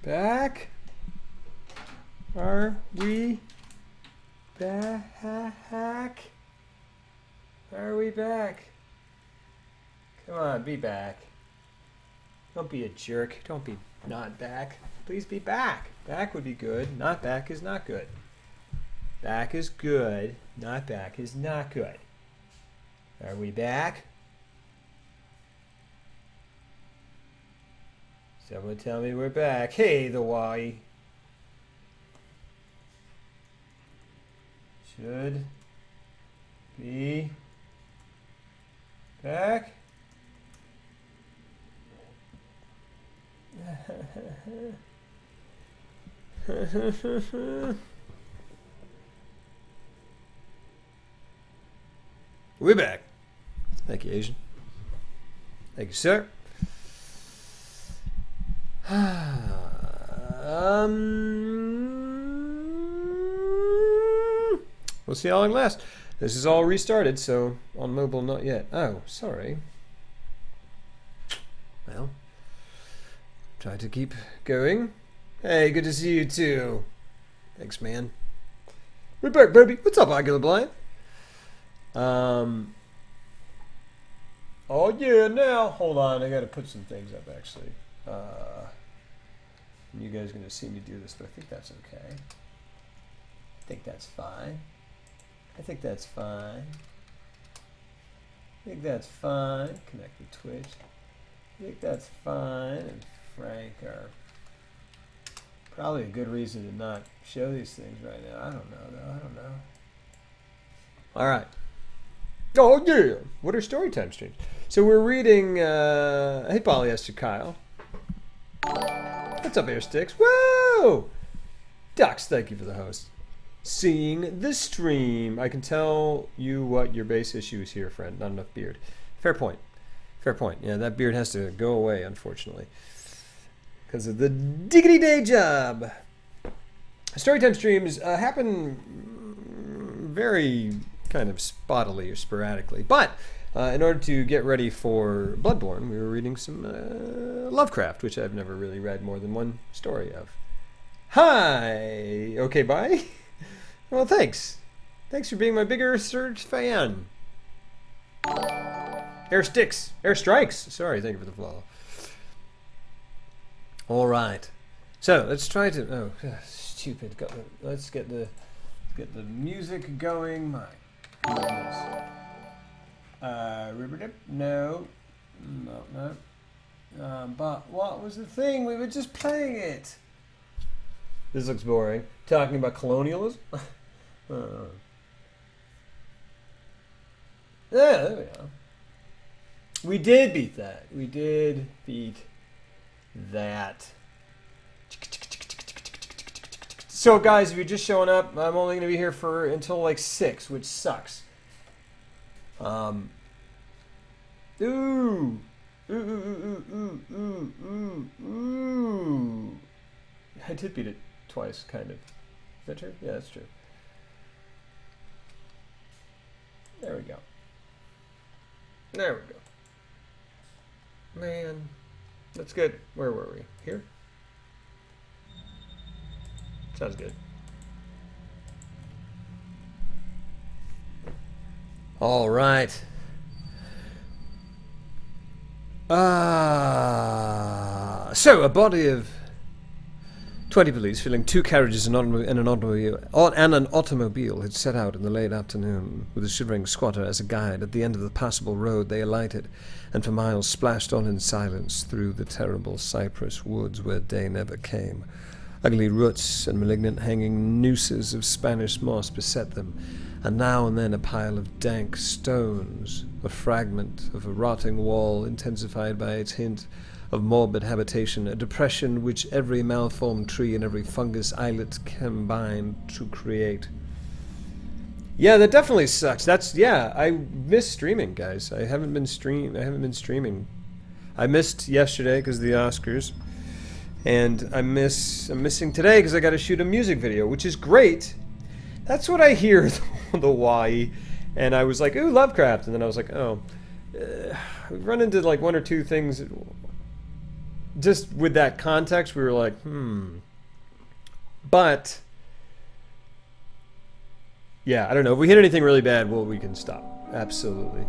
back? Are we back? Are we back? Come on, be back. Don't be a jerk. Don't be not back. Please be back. Back would be good. Not back is not good. Back is good. Not back is not good. Are we back? Someone tell me we're back. Hey, the Y. Should be back. We're back. Thank you, Asian. Thank you, sir. We'll see how long it lasts. This is all restarted, so on mobile, not yet. Oh, sorry. Well, try to keep going. Hey, good to see you too. Thanks, man. We're back, baby. What's up, Regular Blind? Oh yeah, now hold on. I gotta put some things up actually. You guys are gonna see me do this, but I think that's okay. I think that's fine. I think that's fine. I think that's fine. Connect to Twitch. I think that's fine. And Frank are probably a good reason to not show these things right now. I don't know though. I don't know. All right. Oh yeah. What are story time streams? So we're reading. Hey, Polyester Kyle. What's up, Airsticks? Whoa! Dux, thank you for the host. Seeing the stream. I can tell you what your base issue is here, friend. Not enough beard. Fair point. Fair point. Yeah, that beard has to go away, unfortunately. Because of the diggity day job. Storytime streams happen very kind of spottily or sporadically. But in order to get ready for Bloodborne, we were reading some Lovecraft, which I've never really read more than one story of. Hi! Okay, bye? Well, thanks. Thanks for being my bigger Surge fan. Airstrikes. Sorry, thank you for the follow. All right. So let's try to. Oh, stupid. Let's get the music going. My goodness. No. But what was the thing? We were just playing it. This looks boring. Talking about colonialism? Yeah, there we go. We did beat that. We did beat that. So guys, if you're just showing up, I'm only going to be here for until like 6, which sucks. Ooh. I did beat it twice, kind of. Is that true? Yeah, that's true. There we go. There we go. Man, that's good. Where were we? Here? Sounds good. All right. So a body of 20 police filling 2 carriages and an automobile had set out in the late afternoon with a shivering squatter as a guide. At the end of the passable road they alighted, and for miles splashed on in silence through the terrible cypress woods where day never came. Ugly roots and malignant hanging nooses of Spanish moss beset them, and now and then a pile of dank stones, a fragment of a rotting wall intensified by its hint of morbid habitation, a depression which every malformed tree and every fungus islet combined to create. Yeah, that definitely sucks. I miss streaming, guys. I haven't been streaming. I missed yesterday because of the Oscars. And I'm missing today because I got to shoot a music video, which is great. That's what I hear, the Y. And I was like, ooh, Lovecraft. And then I was like, oh. We've run into like 1 or 2 things. just with that context, we were like, But, yeah, I don't know. If we hit anything really bad, well, we can stop. Absolutely.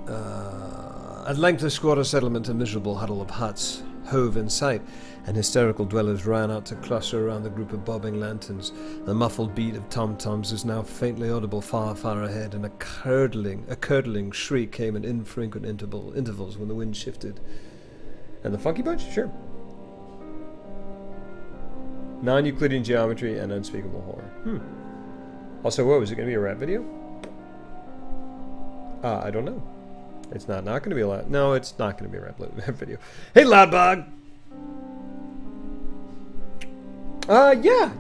At length, the squatter settlement, a miserable huddle of huts, hove in sight, and hysterical dwellers ran out to cluster around the group of bobbing lanterns. The muffled beat of tom-toms was now faintly audible far, far ahead, and a curdling shriek came at infrequent intervals when the wind shifted. And the Funky Bunch? Sure. Non-Euclidean geometry and unspeakable horror. Also, what was it going to be, a rap video? I don't know. It's not going to be a lot. No, it's not going to be a rap video. Hey, Loudbog!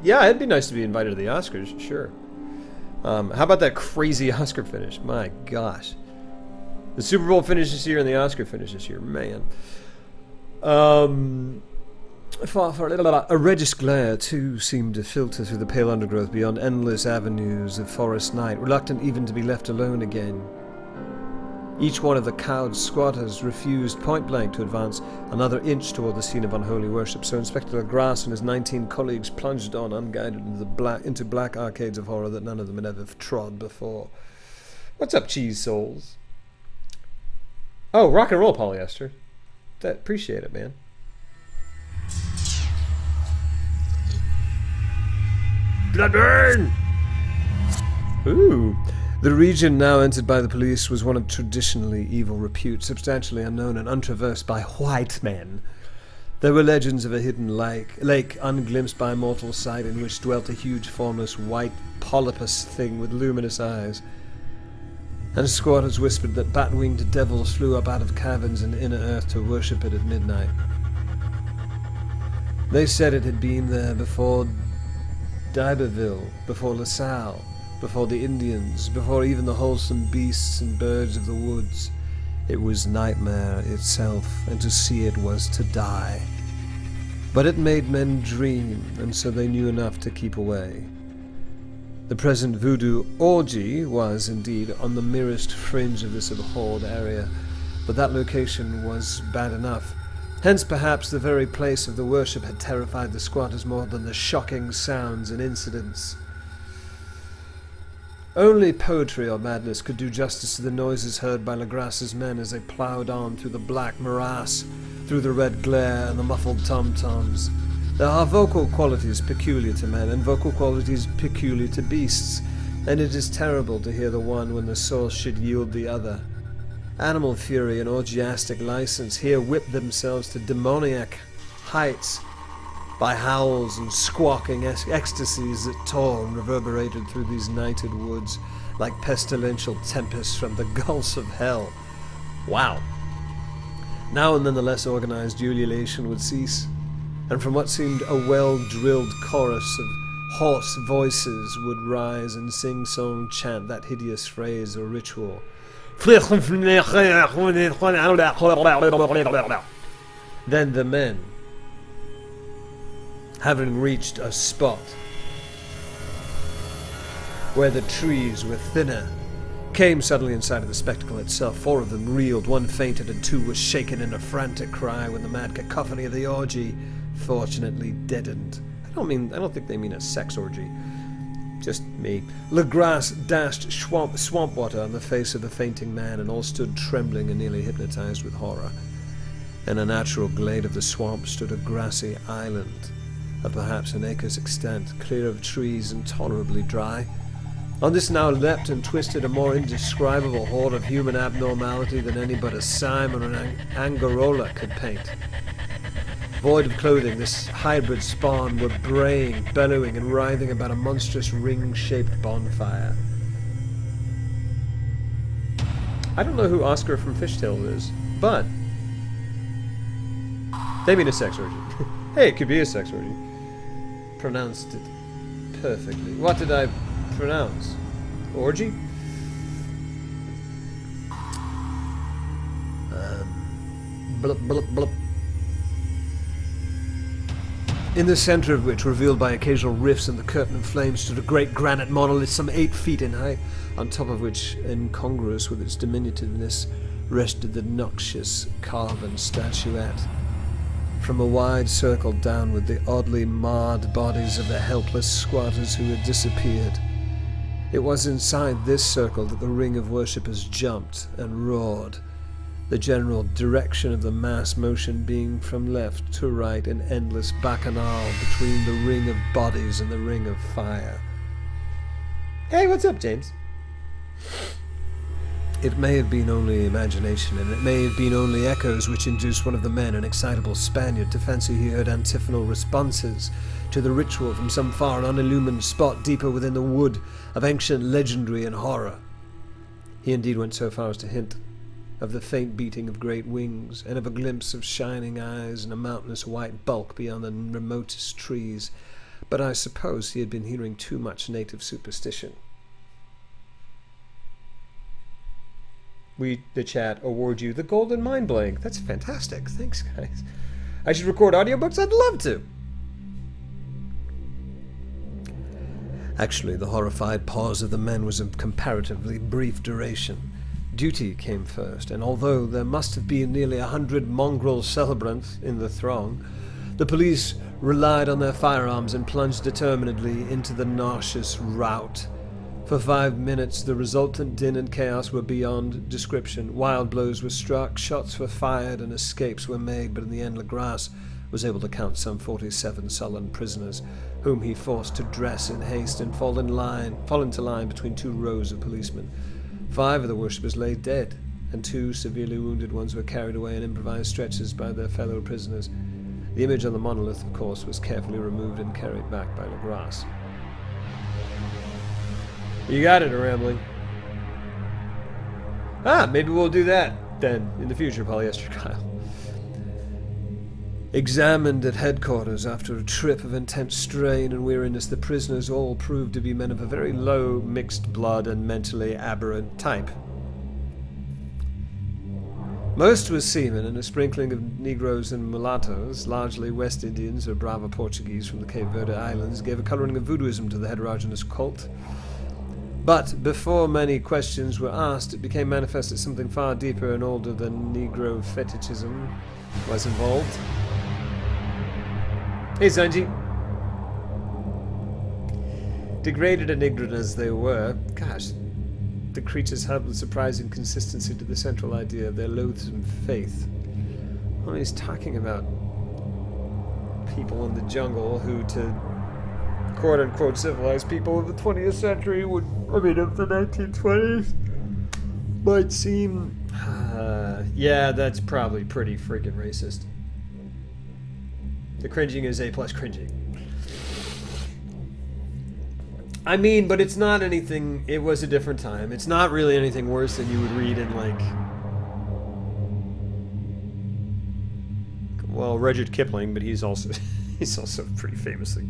Yeah, it'd be nice to be invited to the Oscars, sure. How about that crazy Oscar finish? My gosh. The Super Bowl finish this year and the Oscar finish this year, man. A reddish glare, too, seemed to filter through the pale undergrowth beyond endless avenues of forest night, reluctant even to be left alone again. Each one of the cowed squatters refused point-blank to advance another inch toward the scene of unholy worship, so Inspector Legras and his 19 colleagues plunged on unguided into black arcades of horror that none of them had ever trod before. What's up, cheese souls? Oh, rock and roll, polyester. Appreciate it, man. Bloodburn! Ooh. The region now entered by the police was one of traditionally evil repute, substantially unknown and untraversed by white men. There were legends of a hidden lake unglimpsed by mortal sight, in which dwelt a huge, formless, white polypus thing with luminous eyes. And squatters whispered that bat-winged devils flew up out of caverns in inner earth to worship it at midnight. They said it had been there before D'Iberville, before LaSalle, before the Indians, before even the wholesome beasts and birds of the woods. It was nightmare itself, and to see it was to die. But it made men dream, and so they knew enough to keep away. The present voodoo orgy was, indeed, on the merest fringe of this abhorred area, but that location was bad enough. Hence, perhaps, the very place of the worship had terrified the squatters more than the shocking sounds and incidents. Only poetry or madness could do justice to the noises heard by Legras's men as they ploughed on through the black morass, through the red glare and the muffled tom-toms. There are vocal qualities peculiar to men, and vocal qualities peculiar to beasts, and it is terrible to hear the one when the source should yield the other. Animal fury and orgiastic license here whip themselves to demoniac heights by howls and squawking ecstasies that tore and reverberated through these nighted woods like pestilential tempests from the gulfs of hell. Wow. Now and then the less organized ululation would cease, and from what seemed a well-drilled chorus of hoarse voices would rise and sing-song chant that hideous phrase or ritual. Then the men, having reached a spot where the trees were thinner, came suddenly in sight of the spectacle itself. 4 of them reeled, 1 fainted, and 2 were shaken in a frantic cry when the mad cacophony of the orgy fortunately deadened. I don't think they mean a sex orgy. Just me. Legras dashed swamp water on the face of the fainting man, and all stood trembling and nearly hypnotized with horror. In a natural glade of the swamp stood a grassy island of perhaps an acre's extent, clear of trees and tolerably dry. On this now leapt and twisted a more indescribable horde of human abnormality than any but a Simon or an Angarola could paint. Void of clothing, this hybrid spawn were braying, bellowing, and writhing about a monstrous ring-shaped bonfire. I don't know who Oscar from Fishtail is, but they mean a sex orgy. Hey, it could be a sex orgy. Pronounced it perfectly. What did I pronounce? Orgy? Blup, blup, blup. In the center of which, revealed by occasional rifts in the curtain of flames, stood a great granite monolith some 8 feet in height, on top of which, incongruous with its diminutiveness, rested the noxious carven statuette. From a wide circle downward, the oddly marred bodies of the helpless squatters who had disappeared. It was inside this circle that the ring of worshippers jumped and roared, the general direction of the mass motion being from left to right in endless bacchanal between the ring of bodies and the ring of fire. Hey, what's up, James? It may have been only imagination, and it may have been only echoes which induced one of the men, an excitable Spaniard, to fancy he heard antiphonal responses to the ritual from some far and unillumined spot deeper within the wood of ancient legendary and horror. He indeed went so far as to hint of the faint beating of great wings, and of a glimpse of shining eyes and a mountainous white bulk beyond the remotest trees, but I suppose he had been hearing too much native superstition. The chat, award you the golden mind blank. That's fantastic. Thanks, guys. I should record audiobooks? I'd love to. Actually, the horrified pause of the men was of comparatively brief duration. Duty came first, and although there must have been nearly 100 mongrel celebrants in the throng, the police relied on their firearms and plunged determinedly into the nauseous rout. For 5 minutes, the resultant din and chaos were beyond description. Wild blows were struck, shots were fired, and escapes were made, but in the end Legras was able to count some 47 sullen prisoners, whom he forced to dress in haste and fall into line between 2 rows of policemen. 5 of the worshippers lay dead, and 2 severely wounded ones were carried away in improvised stretchers by their fellow prisoners. The image on the monolith, of course, was carefully removed and carried back by Legras. You got it, a rambling. Maybe we'll do that then in the future, Polyester Kyle. Examined at headquarters after a trip of intense strain and weariness, the prisoners all proved to be men of a very low mixed blood and mentally aberrant type. Most were seamen, and a sprinkling of Negroes and mulattoes, largely West Indians or Brava Portuguese from the Cape Verde Islands, gave a coloring of voodooism to the heterogeneous cult. But before many questions were asked, it became manifest that something far deeper and older than Negro fetishism was involved. Hey, Sanji. Degraded and ignorant as they were, gosh, the creatures held with surprising consistency to the central idea of their loathsome faith. Well, he's talking about people in the jungle who, to quote-unquote civilized people of the 20th century of the 1920s, might seem... yeah, that's probably pretty freaking racist. The cringing is A+ cringing. I mean, but it's not anything... It was a different time. It's not really anything worse than you would read in, like... Well, Rudyard Kipling, but he's also pretty famously...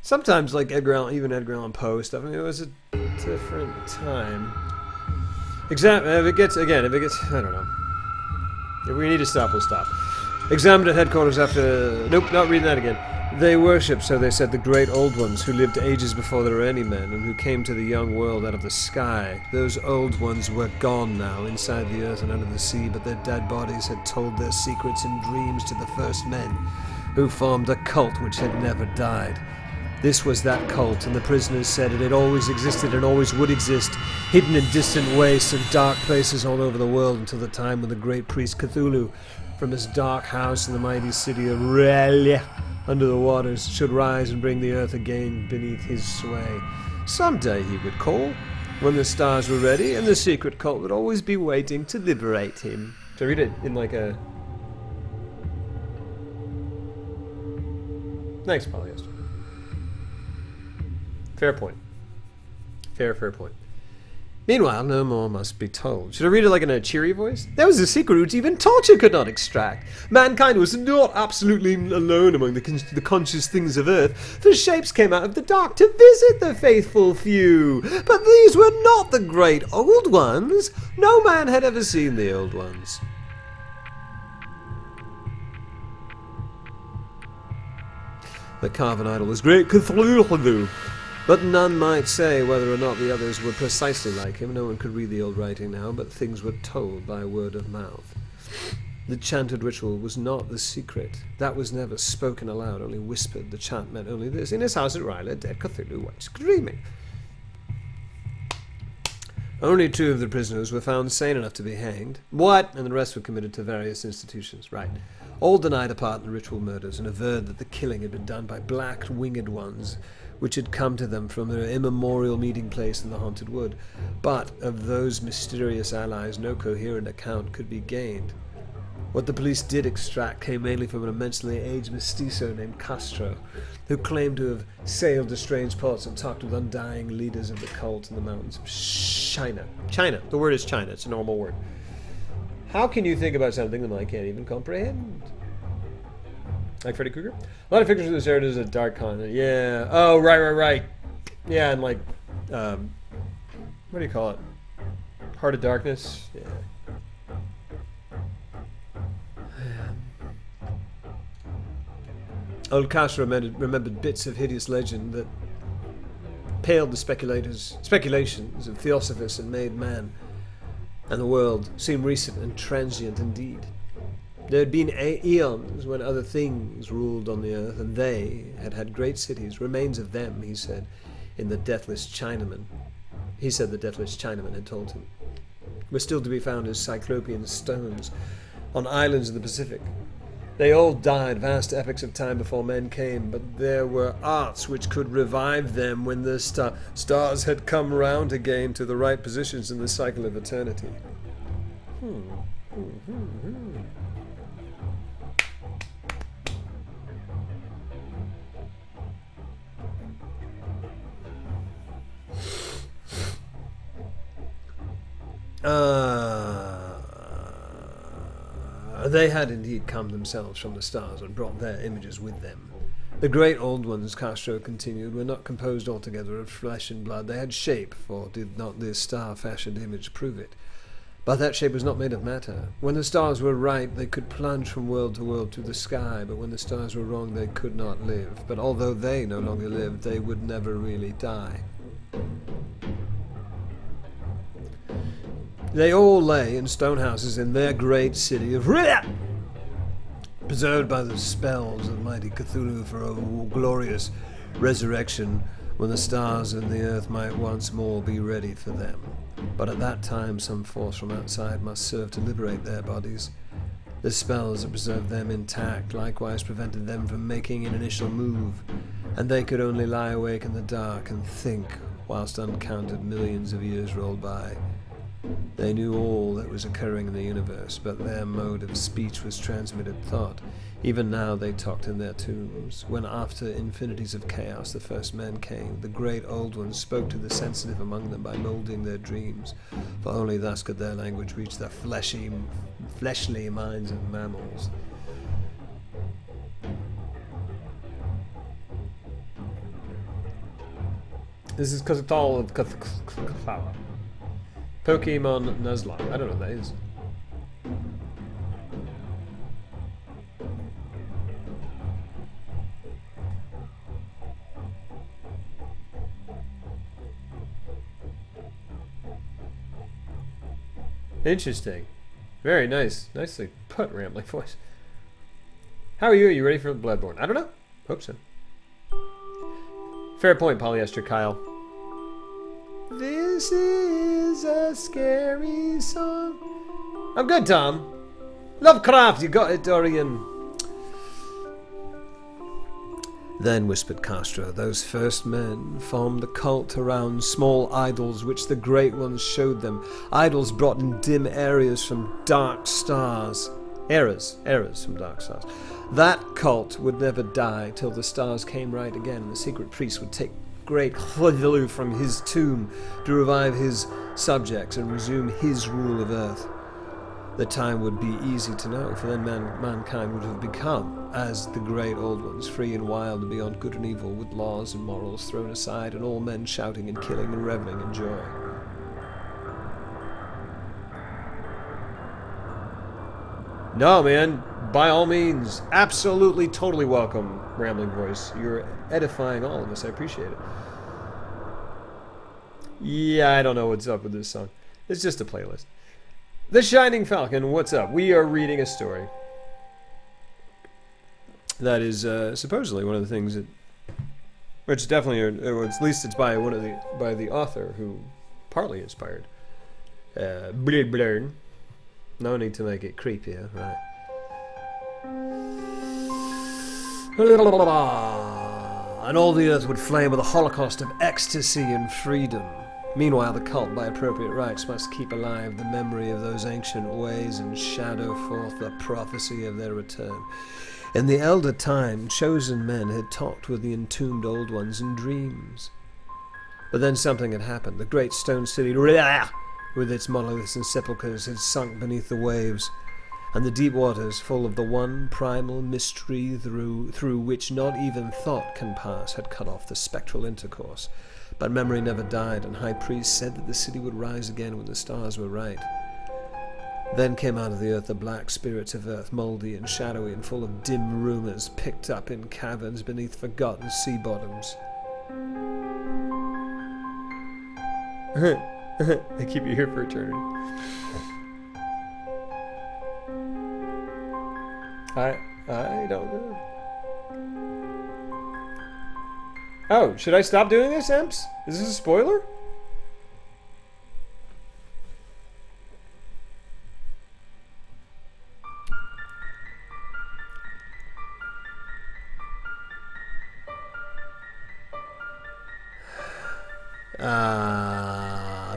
Sometimes, like even Edgar Allan Poe stuff. I mean, it was a different time. If it gets, I don't know. If we need to stop, we'll stop. Examined at headquarters after... Nope, not reading that again. They worshipped, so they said, the great old ones who lived ages before there were any men and who came to the young world out of the sky. Those old ones were gone now, inside the earth and under the sea, but their dead bodies had told their secrets in dreams to the first men, who formed a cult which had never died. This was that cult, and the prisoners said it had always existed and always would exist, hidden in distant wastes and dark places all over the world until the time when the great priest Cthulhu, from his dark house in the mighty city of Relia, under the waters, should rise and bring the earth again beneath his sway. Someday he would call, when the stars were ready, and the secret cult would always be waiting to liberate him. So read it in like a... Thanks, Polyester. Fair point. Fair point. Meanwhile, no more must be told. Should I read it like in a cheery voice? There was a secret which even torture could not extract. Mankind was not absolutely alone among the conscious things of earth, for shapes came out of the dark to visit the faithful few. But these were not the great old ones. No man had ever seen the old ones. The carven idol was great Cthulhu. But none might say whether or not the others were precisely like him. No one could read the old writing now, but things were told by word of mouth. The chanted ritual was not the secret. That was never spoken aloud, only whispered. The chant meant only this: in his house at Ryla, dead Cthulhu was screaming. Only 2 of the prisoners were found sane enough to be hanged. What? And the rest were committed to various institutions. Right. All denied a part in the ritual murders and averred that the killing had been done by black winged ones, which had come to them from their immemorial meeting place in the haunted wood. But of those mysterious allies, no coherent account could be gained. What the police did extract came mainly from an immensely aged mestizo named Castro, who claimed to have sailed to strange ports and talked with undying leaders of the cult in the mountains of China. China. The word is China. It's a normal word. How can you think about something that I can't even comprehend? Like Freddy Krueger? A lot of figures of this era is a dark continent. Yeah. Oh, right. Yeah, and like, what do you call it? Heart of Darkness? Yeah. Old Castro remembered bits of hideous legend that paled the speculations of theosophists and made man and the world seem recent and transient indeed. There had been eons when other things ruled on the earth, and they had had great cities, remains of them, he said, in the Deathless Chinaman. He said the Deathless Chinaman had told him. Were still to be found as cyclopean stones on islands of the Pacific. They all died vast epochs of time before men came, but there were arts which could revive them when the stars had come round again to the right positions in the cycle of eternity. They had indeed come themselves from the stars and brought their images with them. The great old ones, Castro continued, were not composed altogether of flesh and blood. They had shape, for did not this star-fashioned image prove it? But that shape was not made of matter. When the stars were right, they could plunge from world to world through the sky, but when the stars were wrong, they could not live. But although they no longer lived, they would never really die. They all lay in stone houses in their great city of Rhea, preserved by the spells of mighty Cthulhu for a glorious resurrection when the stars and the earth might once more be ready for them. But at that time some force from outside must serve to liberate their bodies. The spells that preserved them intact likewise prevented them from making an initial move, and they could only lie awake in the dark and think whilst uncounted millions of years rolled by. They knew all that was occurring in the universe, but their mode of speech was transmitted thought. Even now they talked in their tombs. When after infinities of chaos the first men came, the great old ones spoke to the sensitive among them by moulding their dreams, for only thus could their language reach the fleshly minds of mammals. This is because it's all of Pokemon Nuzlocke. I don't know what that is. Interesting. Very nice. Nicely put, rambling voice. How are you? Are you ready for Bloodborne? I don't know. Hope so. Fair point, Polyester Kyle. This is a scary song. I'm good, Tom. Lovecraft, you got it, Dorian. Then, whispered Castro, those first men formed a cult around small idols which the great ones showed them. Idols brought in dim areas from dark stars. Errors from dark stars. That cult would never die till the stars came right again. The secret priest would take great Cthulhu from his tomb to revive his subjects and resume his rule of earth. The time would be easy to know, for then mankind would have become, as the great old ones, free and wild and beyond good and evil, with laws and morals thrown aside, and all men shouting and killing and reveling in joy. No, man, by all means, absolutely, totally welcome, Rambling Voice. You're edifying all of us. I appreciate it. Yeah, I don't know what's up with this song. It's just a playlist. The Shining Falcon, what's up? We are reading a story. That is supposedly one of the things that, which definitely, or at least it's by by the author who partly inspired BLOODBORNE. No need to make it creepier, right? And all the earth would flame with a holocaust of ecstasy and freedom. Meanwhile, the cult, by appropriate rites, must keep alive the memory of those ancient ways and shadow forth the prophecy of their return. In the elder time, chosen men had talked with the entombed old ones in dreams. But then something had happened. The great stone city, with its monoliths and sepulchres, had sunk beneath the waves, and the deep waters, full of the one primal mystery through which not even thought can pass, had cut off the spectral intercourse. But memory never died, and high priests said that the city would rise again when the stars were right. Then came out of the earth the black spirits of earth, mouldy and shadowy and full of dim rumors, picked up in caverns beneath forgotten sea bottoms. They keep you here for eternity. I don't know. Oh, should I stop doing this, Emps? Is this a spoiler?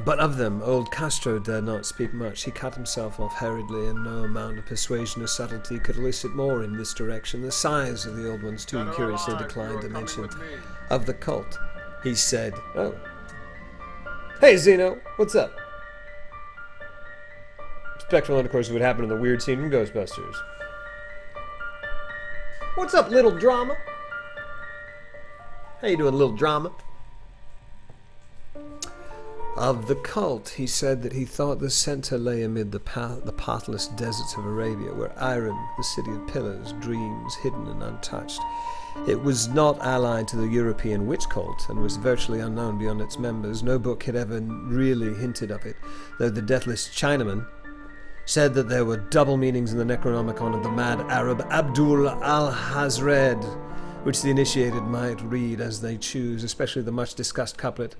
But of them, old Castro dared not speak much. He cut himself off hurriedly, and no amount of persuasion or subtlety could elicit more in this direction. The size of the old ones too curiously declined to mention. Of the cult, he said, "Oh, hey Zeno, what's up?" Spectral intercourse would happen in the weird scene from Ghostbusters. What's up, little drama? How you doing, little drama? Of the cult, he said that he thought the center lay amid the pathless deserts of Arabia, where Iram, the city of pillars, dreams hidden and untouched. It was not allied to the European witch cult, and was virtually unknown beyond its members. No book had ever really hinted of it, though the deathless Chinaman said that there were double meanings in the Necronomicon of the mad Arab Abdul al-Hazred, which the initiated might read as they choose, especially the much-discussed couplet,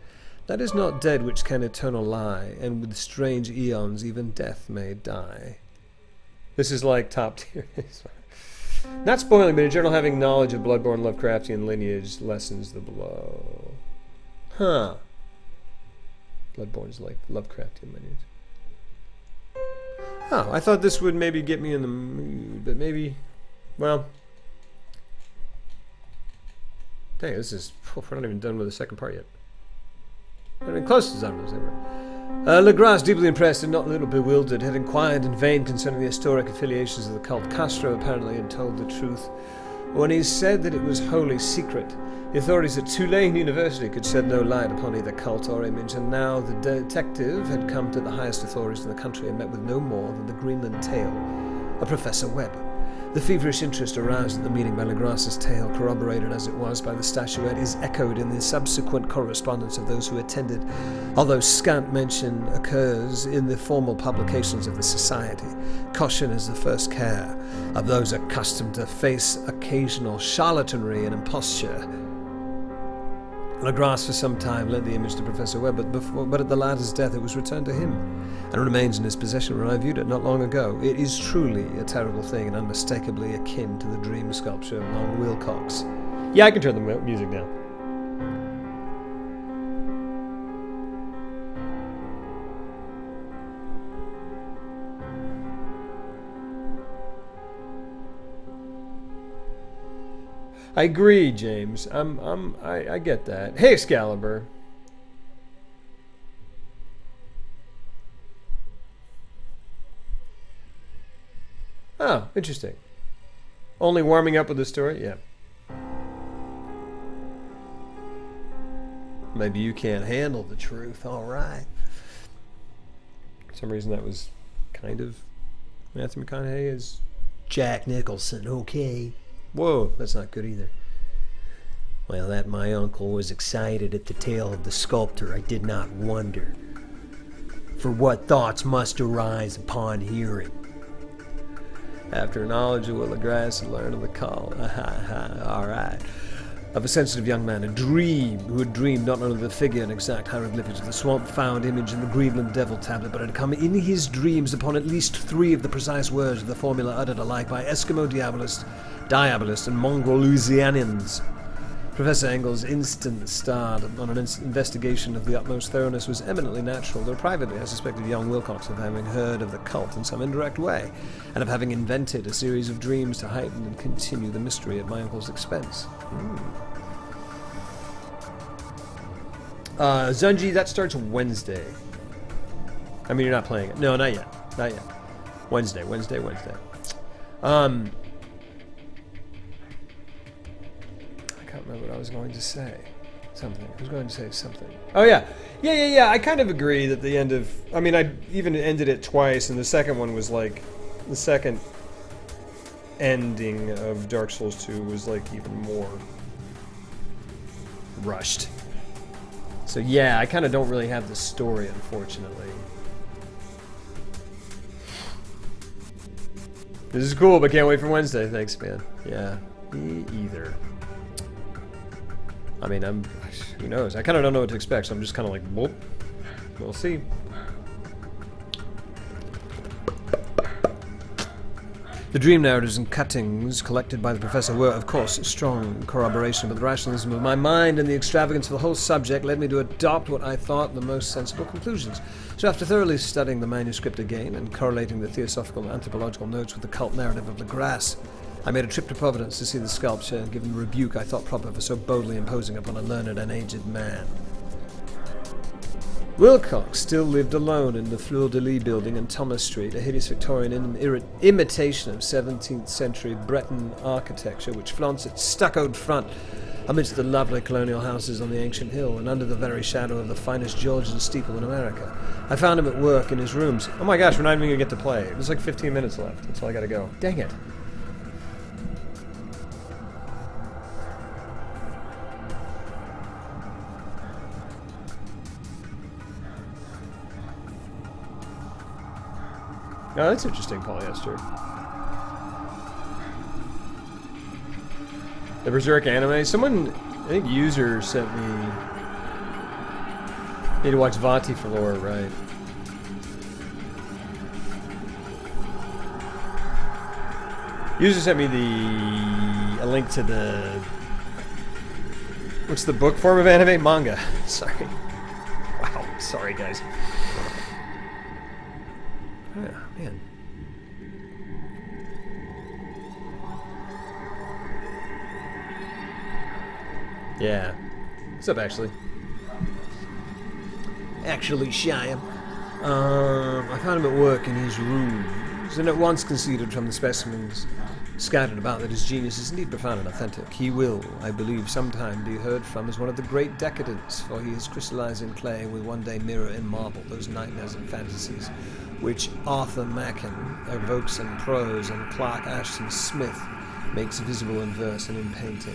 "That is not dead which can eternal lie, and with strange eons even death may die." This is like top tier. Not spoiling, but in general having knowledge of Bloodborne Lovecraftian lineage lessens the blow. Huh. Bloodborne's like Lovecraftian lineage. Oh, I thought this would maybe get me in the mood, but maybe, well, dang, we're not even done with the second part yet. I mean, close to Zombies, anyway. Legras, deeply impressed and not a little bewildered, had inquired in vain concerning the historic affiliations of the cult. Castro apparently had told the truth when he said that it was wholly secret. The authorities at Tulane University could shed no light upon either cult or image, and now the detective had come to the highest authorities in the country and met with no more than the Greenland tale of Professor Webb. The feverish interest aroused at the meeting by Legras's tale, corroborated as it was by the statuette, is echoed in the subsequent correspondence of those who attended, although scant mention occurs in the formal publications of the Society. Caution is the first care of those accustomed to face occasional charlatanry and imposture. Legras for some time lent the image to Professor Webb, but at the latter's death it was returned to him, and remains in his possession when I viewed it not long ago. It is truly a terrible thing, and unmistakably akin to the dream sculpture of Long Wilcox. Yeah, I can turn the music down. I agree, James. I get that. Hey, Excalibur. Oh, interesting. Only warming up with the story? Yeah. Maybe you can't handle the truth. All right. For some reason, that was kind of Matthew McConaughey as... Jack Nicholson, okay. Whoa, that's not good either. While that my uncle was excited at the tale of the sculptor, I did not wonder. For what thoughts must arise upon hearing? After knowledge of Will Grass had learned of the call, alright, of a sensitive young man, who had dreamed not only the figure and exact hieroglyphics of the swamp-found image in the Greenland Devil Tablet, but had come in his dreams upon at least 3 of the precise words of the formula uttered alike by Eskimo Diabolists, and mongrel Louisianians. Professor Engel's instant start on an investigation of the utmost thoroughness was eminently natural, though privately I suspected young Wilcox of having heard of the cult in some indirect way, and of having invented a series of dreams to heighten and continue the mystery at my uncle's expense. Zunji, that starts Wednesday. I mean, you're not playing it. No, not yet. Not yet. Wednesday. I can't remember what I was going to say. I was going to say something. Oh, yeah. Yeah. I kind of agree that the end of... I mean, I even ended it twice, and the second one was like... The second ending of Dark Souls 2 was like even more rushed. So yeah, I kind of don't really have the story, unfortunately. This is cool, but can't wait for Wednesday. Thanks, man. Yeah, me either. I mean, who knows? I kind of don't know what to expect, so I'm just kind of like, whoop. We'll see. The dream narratives and cuttings collected by the professor were, of course, strong corroboration, but the rationalism of my mind and the extravagance of the whole subject led me to adopt what I thought the most sensible conclusions. So after thoroughly studying the manuscript again and correlating the theosophical and anthropological notes with the cult narrative of Legras, I made a trip to Providence to see the sculpture and give him the rebuke I thought proper for so boldly imposing upon a learned and aged man. Wilcox still lived alone in the Fleur-de-Lis building in Thomas Street, a hideous Victorian imitation of 17th century Breton architecture which flaunts its stuccoed front amidst the lovely colonial houses on the ancient hill and under the very shadow of the finest Georgian steeple in America. I found him at work in his rooms. Oh my gosh, we're not even going to get to play. There's like 15 minutes left. That's all I got to go. Dang it. Oh, that's interesting, polyester. The Berserk anime? Someone, I think User sent me... Need to watch Vati for lore, right. User sent me a link to the... What's the book form of anime? Manga. Sorry. Wow, sorry guys. Yeah, man. Yeah. What's up, Ashley? Actually, Shia. I found him at work in his rooms, and at once conceded from the specimens scattered about that his genius is indeed profound and authentic. He will, I believe, sometime be heard from as one of the great decadents, for he has crystallized in clay and will one day mirror in marble those nightmares and fantasies which Arthur Machen evokes in prose and Clark Ashton Smith makes visible in verse and in painting.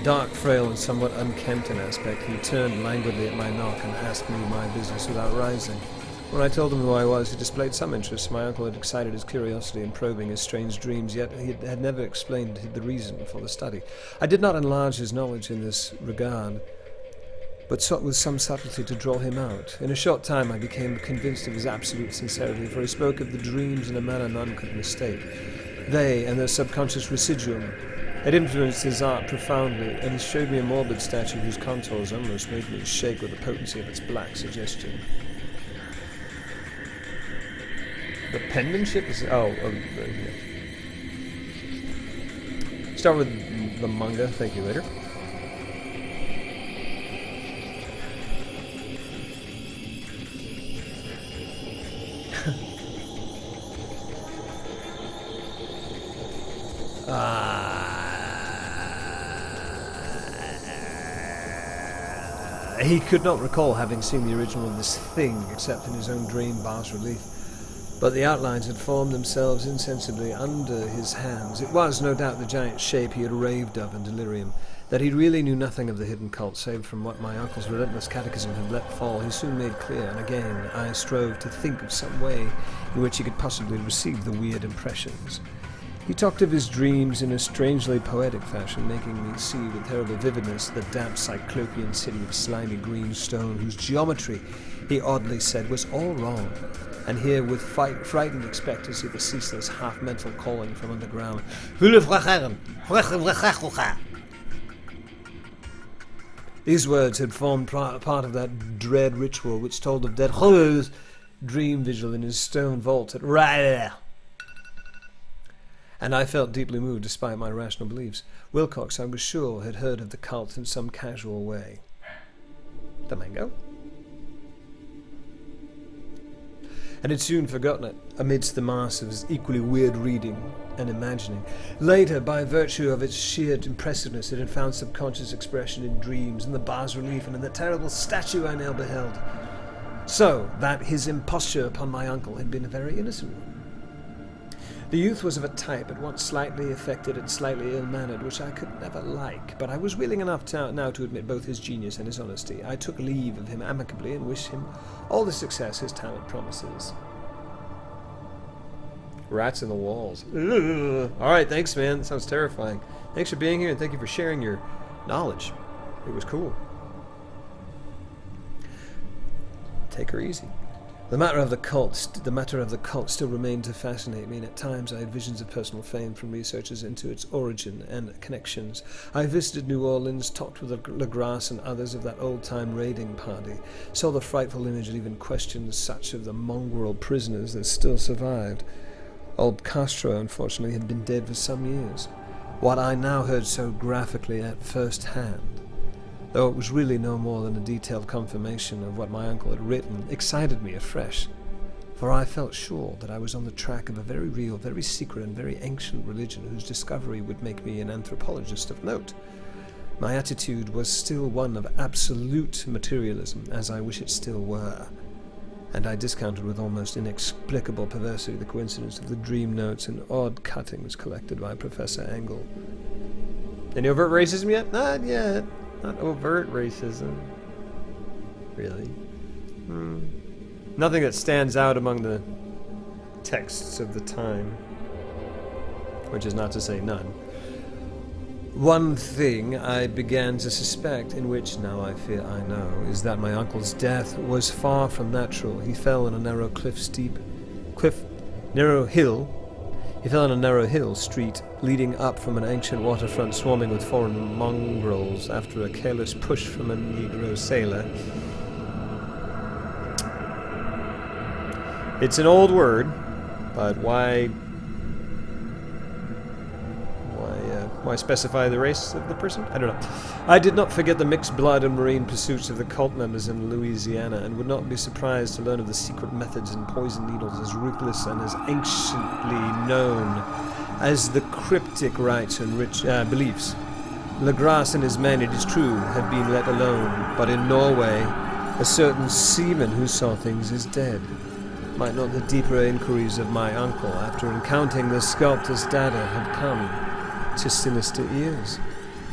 Dark, frail, and somewhat unkempt in aspect, he turned languidly at my knock and asked me my business without rising. When I told him who I was, he displayed some interest. My uncle had excited his curiosity in probing his strange dreams, yet he had never explained the reason for the study. I did not enlarge his knowledge in this regard, but sought with some subtlety to draw him out. In a short time I became convinced of his absolute sincerity, for he spoke of the dreams in a manner none could mistake. They, and their subconscious residuum, had influenced his art profoundly, and he showed me a morbid statue whose contours almost made me shake with the potency of its black suggestion. The penmanship is... yeah. Start with the manga. Thank you, later. He could not recall having seen the original of this thing except in his own dream bas-relief, but the outlines had formed themselves insensibly under his hands. It was, no doubt, the giant shape he had raved of in delirium. That he really knew nothing of the hidden cult, save from what my uncle's relentless catechism had let fall, he soon made clear, and again I strove to think of some way in which he could possibly receive the weird impressions. He talked of his dreams in a strangely poetic fashion, making me see with terrible vividness the damp cyclopean city of slimy green stone, whose geometry, he oddly said, was all wrong, and here with frightened expectancy the ceaseless half-mental calling from underground. These words had formed part of that dread ritual which told of dead Huller's dream vigil in his stone vault at Ryder. And I felt deeply moved despite my rational beliefs. Wilcox, I was sure, had heard of the cult in some casual way. The mango? And had soon forgotten it amidst the mass of his equally weird reading and imagining. Later, by virtue of its sheer impressiveness, it had found subconscious expression in dreams, in the bas-relief, and in the terrible statue I now beheld. So that his imposture upon my uncle had been a very innocent one. The youth was of a type at once slightly affected and slightly ill-mannered, which I could never like, but I was willing enough now to admit both his genius and his honesty. I took leave of him amicably and wished him all the success his talent promises. Rats in the walls. Alright, thanks, man. That sounds terrifying. Thanks for being here, and thank you for sharing your knowledge. It was cool. Take her easy. The matter of the cult still remained to fascinate me, and at times I had visions of personal fame from researchers into its origin and connections. I visited New Orleans, talked with Legras and others of that old-time raiding party, saw the frightful image, and even questioned such of the mongrel prisoners that still survived. Old Castro, unfortunately, had been dead for some years. What I now heard so graphically at first hand, though it was really no more than a detailed confirmation of what my uncle had written, excited me afresh, for I felt sure that I was on the track of a very real, very secret, and very ancient religion whose discovery would make me an anthropologist of note. My attitude was still one of absolute materialism, as I wish it still were, and I discounted with almost inexplicable perversity the coincidence of the dream notes and odd cuttings collected by Professor Engel. Any overt racism yet? Not yet. Not overt racism. Really? Nothing that stands out among the texts of the time. Which is not to say none. One thing I began to suspect, in which now I fear I know, is that my uncle's death was far from natural. He fell on a narrow He fell on a narrow hill street leading up from an ancient waterfront swarming with foreign mongrels after a careless push from a Negro sailor. It's an old word, but why specify the race of the person? I don't know. I did not forget the mixed blood and marine pursuits of the cult members in Louisiana, and would not be surprised to learn of the secret methods and poison needles as ruthless and as anciently known as the cryptic rites and beliefs. Legras and his men, it is true, had been let alone, but in Norway, a certain seaman who saw things is dead. Might not the deeper inquiries of my uncle, after encountering the sculptor's dagger, have come to sinister ears?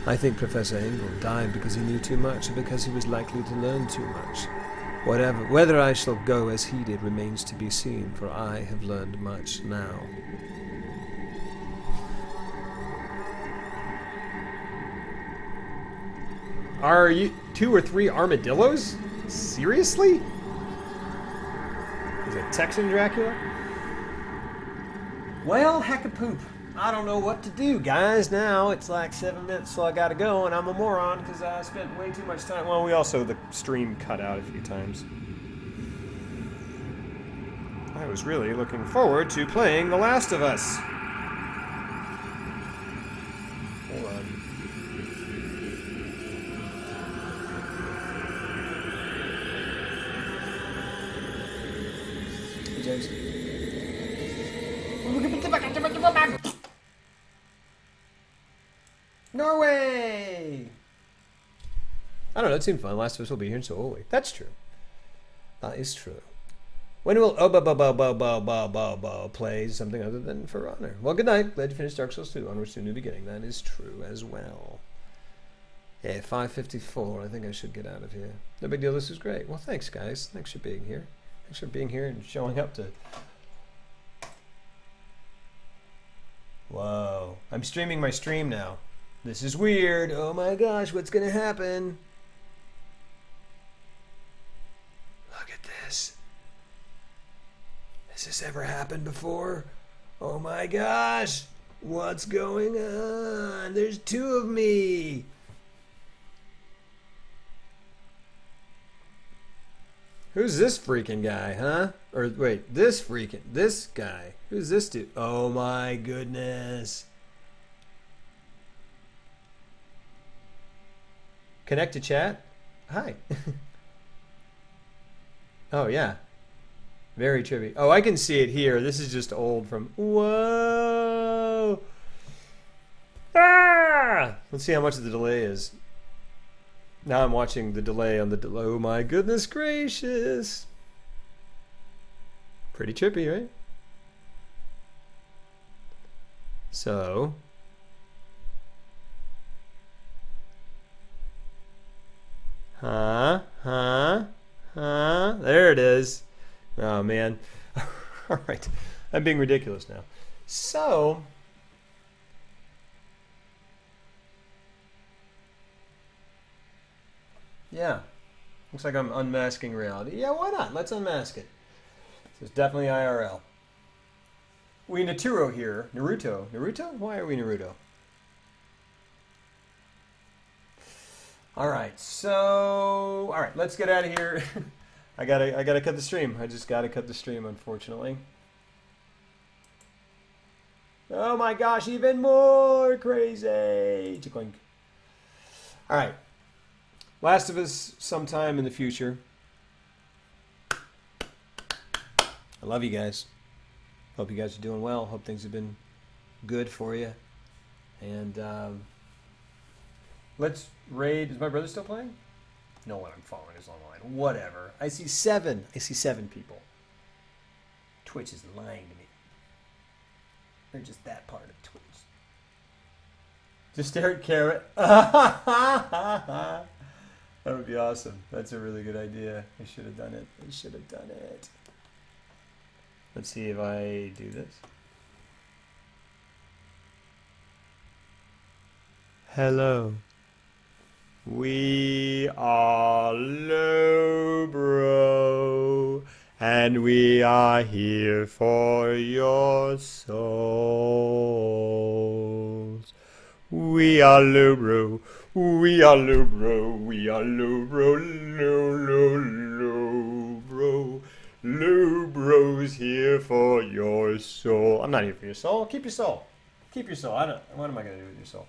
I think Professor Engel died because he knew too much, or because he was likely to learn too much. Whether I shall go as he did remains to be seen, for I have learned much now. Are you 2 or 3 armadillos? Seriously? Is it Texan Dracula? Well, heck a poop. I don't know what to do, guys. Now it's like 7 minutes, so I gotta go, and I'm a moron because I spent way too much time. Well, the stream cut out a few times. I was really looking forward to playing The Last of Us. Hold on. Hey, James. Norway! I don't know, it seemed fun. Last of Us will be here in Seoul. That's true. That is true. When will play something other than For Honor? Well, good night. Glad you finished Dark Souls 2. Onwards to a new beginning. That is true as well. Yeah, 5:54. I think I should get out of here. No big deal. This was great. Well, thanks, guys. Thanks for being here. Thanks for being here and showing up to... Whoa. I'm streaming my stream now. This is weird. Oh my gosh, what's going to happen? Look at this. Has this ever happened before? Oh my gosh. What's going on? There's two of me. Who's this freaking guy, huh? Or wait, this guy. Who's this dude? Oh my goodness. Connect to chat? Hi. Oh yeah. Very trippy. Oh, I can see it here. This is just old from... Whoa! Ah! Let's see how much the delay is. Now I'm watching the delay on the delay. Oh my goodness gracious. Pretty trippy, right? So... Huh? There it is. Oh, man. All right. I'm being ridiculous now. So... Yeah. Looks like I'm unmasking reality. Yeah, why not? Let's unmask it. So it's definitely IRL. We Naturo here. Naruto. Naruto? Why are we Naruto? Alright, so... Alright, let's get out of here. I gotta cut the stream. I just gotta cut the stream, unfortunately. Oh my gosh, even more crazy! Chicklink. Alright. Last of Us sometime in the future. I love you guys. Hope you guys are doing well. Hope things have been good for you. And let's raid. Is my brother still playing? No one I'm following is online. Whatever. I see 7. I see 7 people. Twitch is lying to me. They're just that part of Twitch. Just stare at Carrot. That would be awesome. That's a really good idea. I should have done it. I should have done it. Let's see if I do this. Hello. We are Lowbro, and we are here for your souls. We are Lowbro. We are Lowbro. We are Lowbro. Lowbro. Lowbro's here for your soul. I'm not here for your soul. Keep your soul. Keep your soul. What am I going to do with your soul?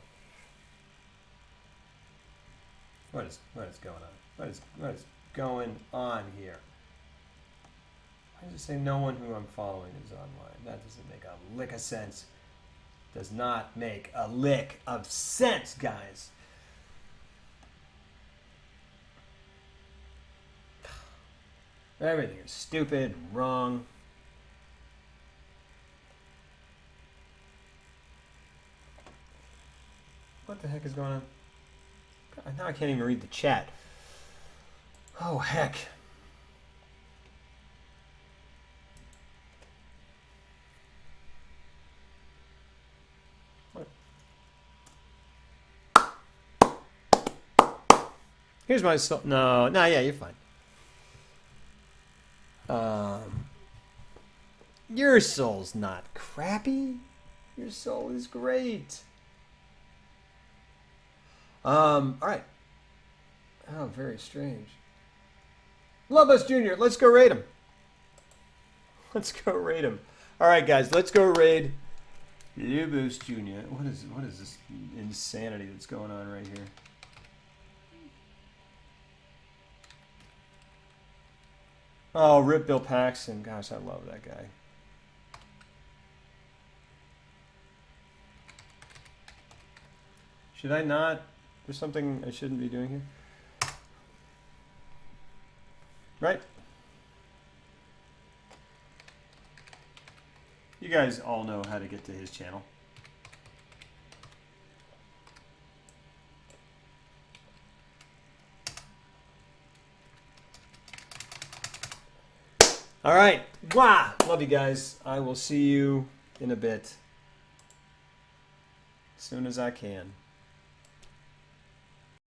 What is going on? What is going on here? Why does it say no one who I'm following is online? That doesn't make a lick of sense. Does not make a lick of sense, guys. Everything is stupid and wrong. What the heck is going on? God, now I can't even read the chat. Oh, heck. What? Here's my soul. No, yeah, you're fine. Your soul's not crappy. Your soul is great. All right. Oh, very strange. Love Us Junior. Let's go raid him. Let's go raid him. All right, guys. Let's go raid Lubos Junior. What is this insanity that's going on right here? Oh, Rip Bill Paxton. Gosh, I love that guy. Should I not? There's something I shouldn't be doing here. Right? You guys all know how to get to his channel. All right. Wow. Love you guys. I will see you in a bit. As soon as I can.